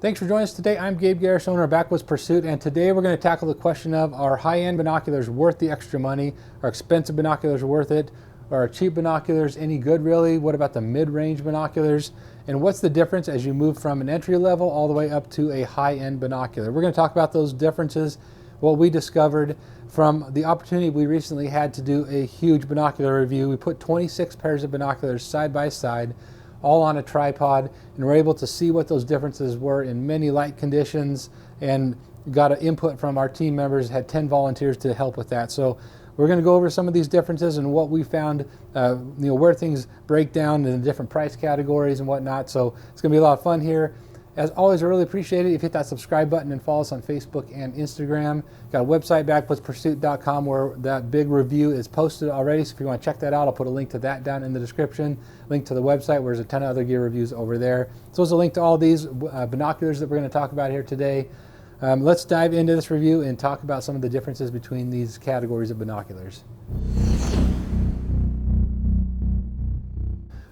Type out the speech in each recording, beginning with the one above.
Thanks for joining us today. I'm Gabe Garris, owner of Backwoods Pursuit, and today we're going to tackle the question of, are high-end binoculars worth the extra money? Are expensive binoculars worth it? Are cheap binoculars any good really? What about the mid-range binoculars? And what's the difference as you move from an entry level all the way up to a high-end binocular? We're going to talk about those differences, what we discovered from the opportunity we recently had to do a huge binocular review. We put 26 pairs of binoculars side by side, all on a tripod, and we're able to see what those differences were in many light conditions, and got an input from our team members, had 10 volunteers to help with that. So we're going to go over some of these differences and what we found, where things break down in the different price categories and whatnot. So it's going to be a lot of fun here. As always, I really appreciate it if you hit that subscribe button and follow us on Facebook and Instagram. Got a website, backwoodsPursuit.com, where that big review is posted already. So if you want to check that out, I'll put a link to that down in the description. Link to the website where there's a ton of other gear reviews over there. So there's a link to all these binoculars that we're going to talk about here today. Let's dive into this review and talk about some of the differences between these categories of binoculars.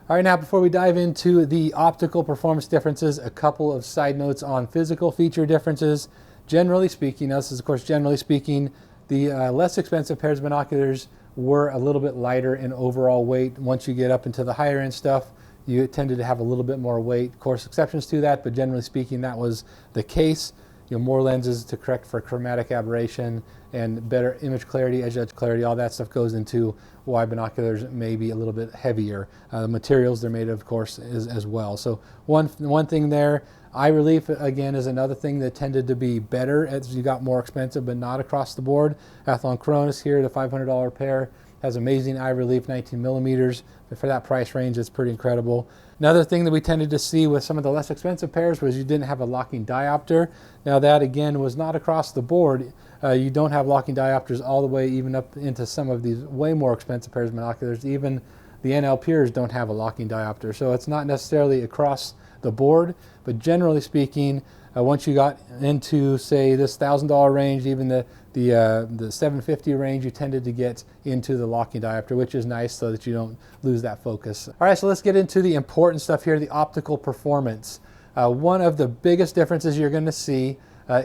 All right, now before we dive into the optical performance differences, a couple of side notes on physical feature differences. Generally speaking, this is of course generally speaking, the less expensive pairs of binoculars were a little bit lighter in overall weight. Once you get up into the higher end stuff, you tended to have a little bit more weight. Of course, exceptions to that, but generally speaking, that was the case. More lenses to correct for chromatic aberration and better image clarity, edge clarity, all that stuff goes into why binoculars may be a little bit heavier. The materials they're made of course, as well. So one thing there. Eye relief, again, is another thing that tended to be better as you got more expensive, but not across the board. Athlon Coronas here, the $500 pair, has amazing eye relief, 19 millimeters. But for that price range, it's pretty incredible. Another thing that we tended to see with some of the less expensive pairs was you didn't have a locking diopter. Now that, again, was not across the board. You don't have locking diopters all the way even up into some of these way more expensive pairs of binoculars. Even the NL Pures don't have a locking diopter. So it's not necessarily across the board, but generally speaking, once you got into, say, this $1,000 range, even the $750 range, you tended to get into the locking diopter, which is nice so that you don't lose that focus. All right, so let's get into the important stuff here, the optical performance. One of the biggest differences you're going to see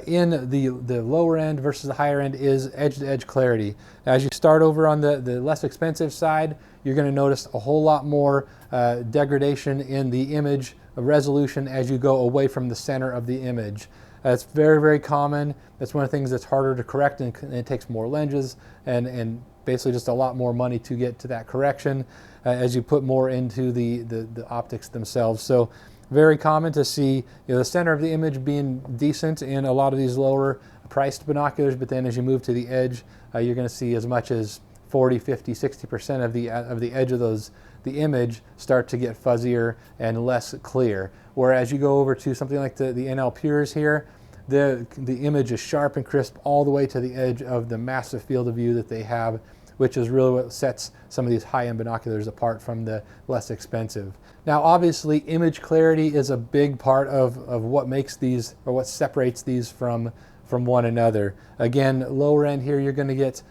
in the lower end versus the higher end is edge-to-edge clarity. As you start over on the less expensive side, you're going to notice a whole lot more degradation in the image resolution as you go away from the center of the image. That's very, very common. That's one of the things that's harder to correct, and it takes more lenses and basically just a lot more money to get to that correction as you put more into the optics themselves. So very common to see the center of the image being decent in a lot of these lower priced binoculars, but then as you move to the edge, you're going to see as much as 40, 50, 60% of the edge of the image start to get fuzzier and less clear. Whereas you go over to something like the NL Pures here, the image is sharp and crisp all the way to the edge of the massive field of view that they have, which is really what sets some of these high-end binoculars apart from the less expensive. Now obviously image clarity is a big part of what makes these, or what separates these from one another. Again, lower end here, you're going to get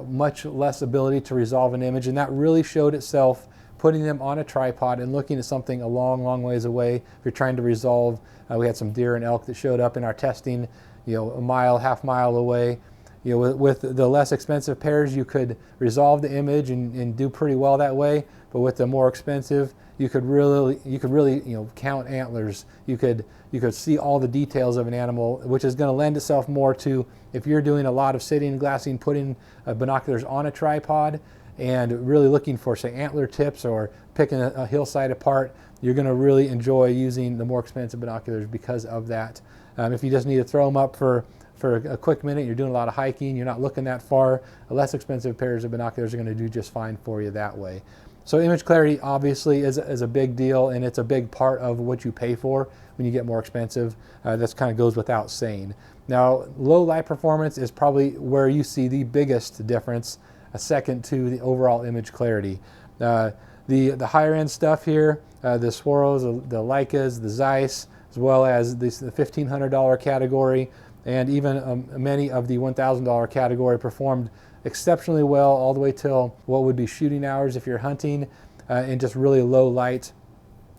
much less ability to resolve an image, and that really showed itself putting them on a tripod and looking at something a long, long ways away. If you're trying to resolve, we had some deer and elk that showed up in our testing, a mile, half mile away. With the less expensive pairs, you could resolve the image and do pretty well that way. But with the more expensive, you could really count antlers. You could see all the details of an animal, which is going to lend itself more to, if you're doing a lot of sitting and glassing, putting binoculars on a tripod and really looking for, say, antler tips or picking a hillside apart, you're going to really enjoy using the more expensive binoculars because of that. If you just need to throw them up for a quick minute, you're doing a lot of hiking, you're not looking that far, less expensive pairs of binoculars are going to do just fine for you that way. So image clarity obviously is a big deal, and it's a big part of what you pay for when you get more expensive. That kind of goes without saying. Now, low light performance is probably where you see the biggest difference, a second to the overall image clarity. The higher end stuff here, the Swaros, the Leicas, the Zeiss, as well as the $1,500 category, and even many of the $1,000 category performed exceptionally well all the way till what would be shooting hours if you're hunting in just really low light.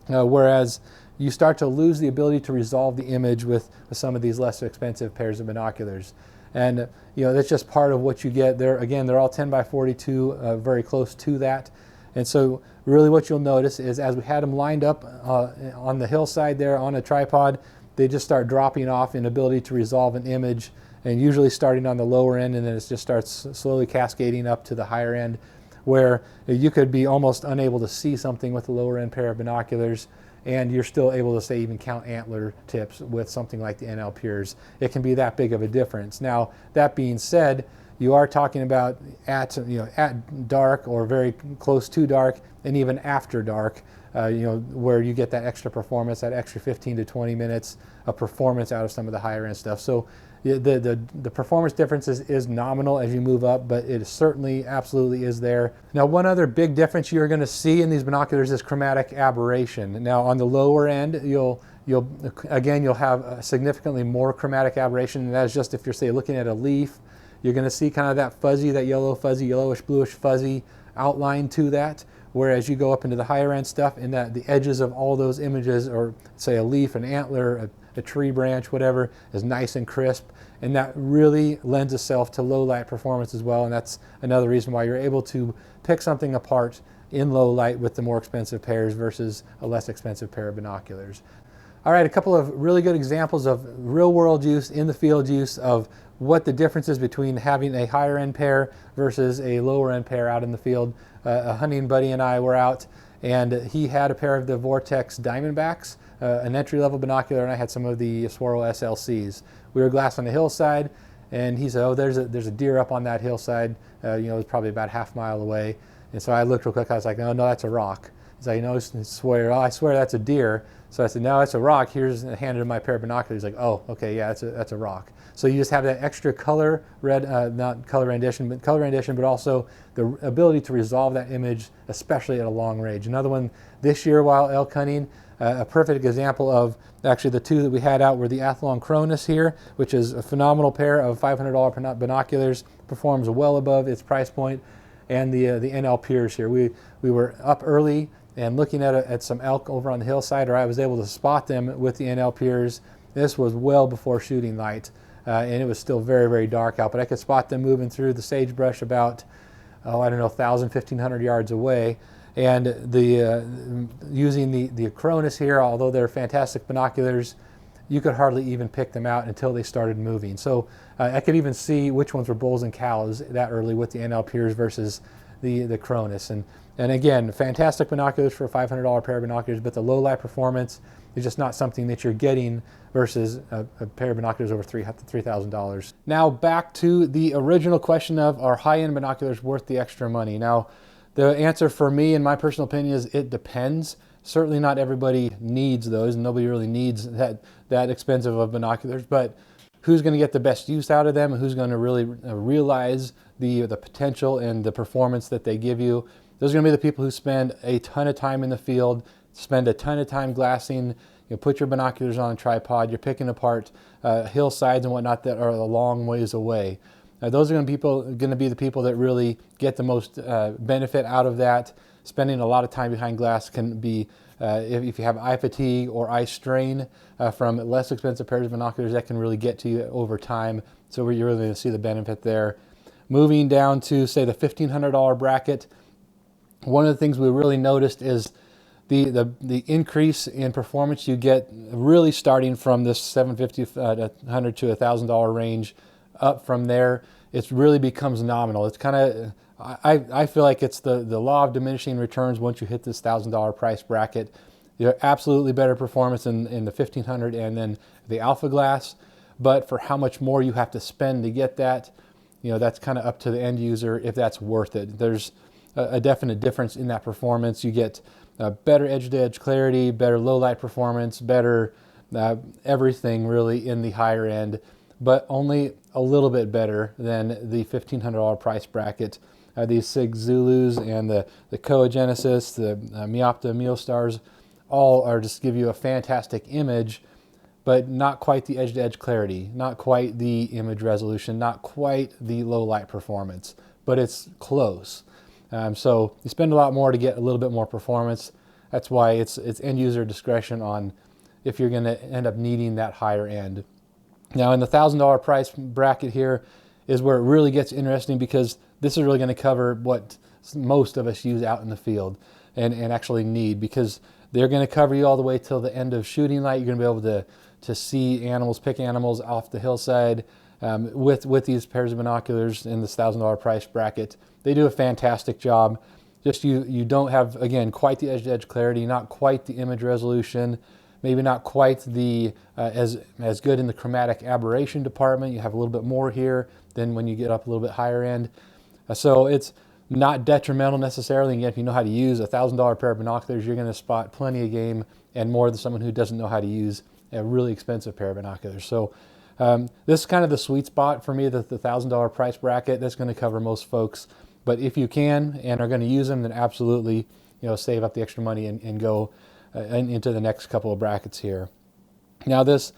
Whereas you start to lose the ability to resolve the image with some of these less expensive pairs of binoculars. And that's just part of what you get. They're all 10 by 42, very close to that. And so really what you'll notice is as we had them lined up on the hillside there on a tripod, they just start dropping off in ability to resolve an image, and usually starting on the lower end, and then it just starts slowly cascading up to the higher end, where you could be almost unable to see something with the lower end pair of binoculars, and you're still able to, say, even count antler tips with something like the NL Pures. It can be that big of a difference. Now, that being said, you are talking about at dark or very close to dark, and even after dark, where you get that extra performance, that extra 15 to 20 minutes of performance out of some of the higher end stuff. So the performance difference is nominal as you move up, but it certainly absolutely is there. Now, one other big difference you're going to see in these binoculars is chromatic aberration. Now, on the lower end, you'll have significantly more chromatic aberration, and that's just if you're, say, looking at a leaf. You're going to see kind of that fuzzy, that yellowish, bluish fuzzy outline to that. Whereas you go up into the higher end stuff, and that the edges of all those images, or say a leaf, an antler, a tree branch, whatever, is nice and crisp, and that really lends itself to low light performance as well. And that's another reason why you're able to pick something apart in low light with the more expensive pairs versus a less expensive pair of binoculars. All right, a couple of really good examples of real world use, in the field use, of what the difference is between having a higher end pair versus a lower end pair out in the field. A hunting buddy and I were out, and he had a pair of the Vortex Diamondbacks, an entry-level binocular, and I had some of the Swaro SLCs. We were glass on the hillside, and he said, "Oh, there's a deer up on that hillside. It was probably about half mile away." And so I looked real quick. I was like, "No, that's a rock." He's like, "No, I swear. Oh, I swear that's a deer." So I said, "No, that's a rock. Here's," handed him my pair of binoculars. He's like, "Oh, okay, yeah, that's a rock." So you just have that extra color, not color rendition, but also the ability to resolve that image, especially at a long range. Another one this year while elk hunting, a perfect example of actually the two that we had out were the Athlon Cronus here, which is a phenomenal pair of $500 binoculars, performs well above its price point, and the NL Pures here. We were up early and looking at some elk over on the hillside, or I was able to spot them with the NL Pures. This was well before shooting light, and it was still very, very dark out, but I could spot them moving through the sagebrush about, 1,000, 1,500 yards away. And using the Cronus here, although they're fantastic binoculars, you could hardly even pick them out until they started moving. So I could even see which ones were bulls and cows that early with the NL Pures versus the Cronus. And again, fantastic binoculars for a $500 pair of binoculars, but the low light performance is just not something that you're getting versus a pair of binoculars over $3,000. Now back to the original question of, are high-end binoculars worth the extra money? Now, the answer for me, in my personal opinion, is it depends. Certainly not everybody needs those, and nobody really needs that expensive of binoculars, but who's going to get the best use out of them, and who's going to really realize the potential and the performance that they give you? Those are going to be the people who spend a ton of time in the field, spend a ton of time glassing. You put your binoculars on a tripod, you're picking apart hillsides and whatnot that are a long ways away. Those are going to be the people that really get the most benefit out of that. Spending a lot of time behind glass can be, if you have eye fatigue or eye strain from less expensive pairs of binoculars, that can really get to you over time. So you're really going to see the benefit there. Moving down to, say, the $1,500 bracket, one of the things we really noticed is the increase in performance you get really starting from this $750, $100 to $1,000 range. Up from there, it really becomes nominal. It's kind of, I feel like it's the law of diminishing returns once you hit this $1,000 price bracket. You have absolutely better performance in the 1500 and then the Alpha Glass, but for how much more you have to spend to get that, that's kind of up to the end user if that's worth it. There's a definite difference in that performance. You get better edge-to-edge clarity, better low-light performance, better everything really in the higher end, but only a little bit better than the $1,500 price bracket. These Sig Zulus and the Koa Genesis, the Miopta Mealstars, all are just give you a fantastic image, but not quite the edge-to-edge clarity, not quite the image resolution, not quite the low light performance, but it's close. So you spend a lot more to get a little bit more performance. That's why it's end user discretion on if you're going to end up needing that higher end. Now in the $1,000 price bracket here is where it really gets interesting, because this is really going to cover what most of us use out in the field and actually need, because they're going to cover you all the way till the end of shooting light. You're going to be able to see animals, pick animals off the hillside with these pairs of binoculars in this $1,000 price bracket. They do a fantastic job. Just you don't have, again, quite the edge-to-edge clarity, not quite the image resolution, maybe not quite the as good in the chromatic aberration department. You have a little bit more here than when you get up a little bit higher end. So it's not detrimental necessarily. Again, if you know how to use a $1,000 pair of binoculars, you're going to spot plenty of game, and more than someone who doesn't know how to use a really expensive pair of binoculars. So this is kind of the sweet spot for me, the $1,000 price bracket. That's going to cover most folks. But if you can and are going to use them, then absolutely, save up the extra money and go into the next couple of brackets here. Now this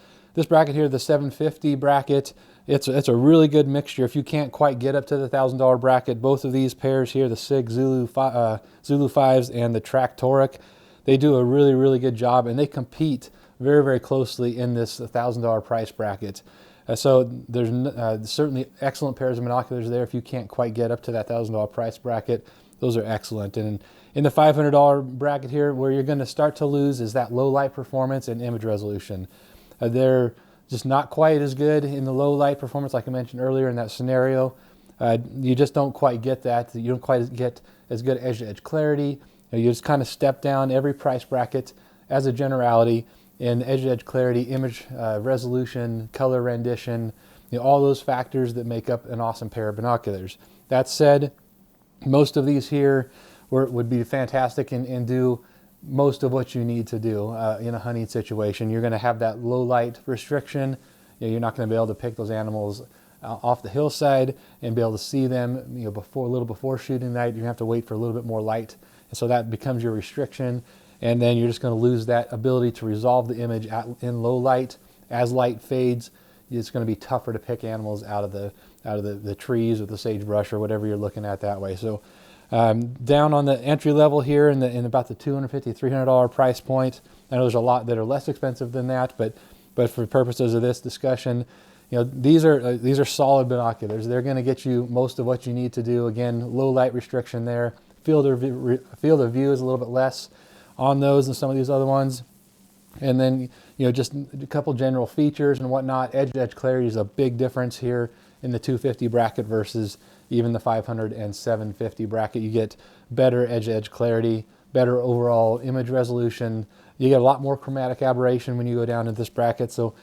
bracket here, the 750 bracket, it's a really good mixture. If you can't quite get up to the $1,000 bracket, both of these pairs here, the SIG Zulu 5s and the Tractoric, they do a really, really good job, and they compete very, very closely in this $1,000 price bracket. So there's certainly excellent pairs of binoculars there. If you can't quite get up to that $1,000 price bracket, those are excellent. And in the $500 bracket here, where you're going to start to lose is that low light performance and image resolution. They're just not quite as good in the low light performance, like I mentioned earlier in that scenario. You just don't quite get that. You don't quite get as good edge-to-edge clarity. You just kind of step down every price bracket as a generality in edge-to-edge clarity, image resolution, color rendition, all those factors that make up an awesome pair of binoculars. That said, most of these here would be fantastic and do most of what you need to do in a hunting situation. You're going to have that low light restriction. You're not going to be able to pick those animals off the hillside and be able to see them a little before shooting night. You have to wait for a little bit more light, and so that becomes your restriction. And then you're just going to lose that ability to resolve the image in low light. As light fades, it's going to be tougher to pick animals out of the trees or the sagebrush or whatever you're looking at that way. So down on the entry level here in about the $250, $300 price point. I know there's a lot that are less expensive than that, but for purposes of this discussion, these are solid binoculars. They're going to get you most of what you need to do. Again, low light restriction there. Field of view is a little bit less on those than some of these other ones. And then, just a couple general features and whatnot. Edge-to-edge clarity is a big difference here in the 250 bracket versus even the 500 and 750 bracket. You get better edge-to-edge clarity, better overall image resolution. You get a lot more chromatic aberration when you go down into this bracket. So,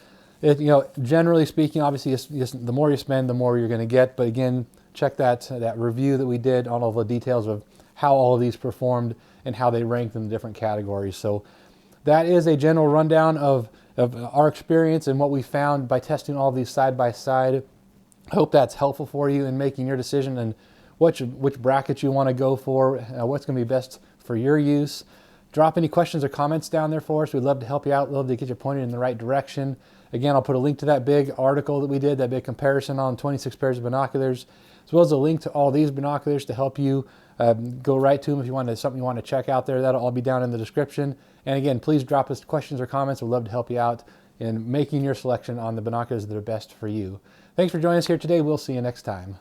generally speaking, obviously, the more you spend, the more you're going to get. But again, check that review that we did on all the details of how all of these performed and how they ranked in the different categories. So that is a general rundown of our experience and what we found by testing all of these side by side. I hope that's helpful for you in making your decision and which bracket you want to go for, what's going to be best for your use. Drop any questions or comments down there for us. We'd love to help you out, love to get you pointed in the right direction. Again, I'll put a link to that big article that we did, that big comparison on 26 pairs of binoculars, as well as a link to all these binoculars to help you go right to them if you want something you want to check out there. That'll all be down in the description. And again, please drop us questions or comments. We'd love to help you out in making your selection on the binoculars that are best for you. Thanks for joining us here today. We'll see you next time.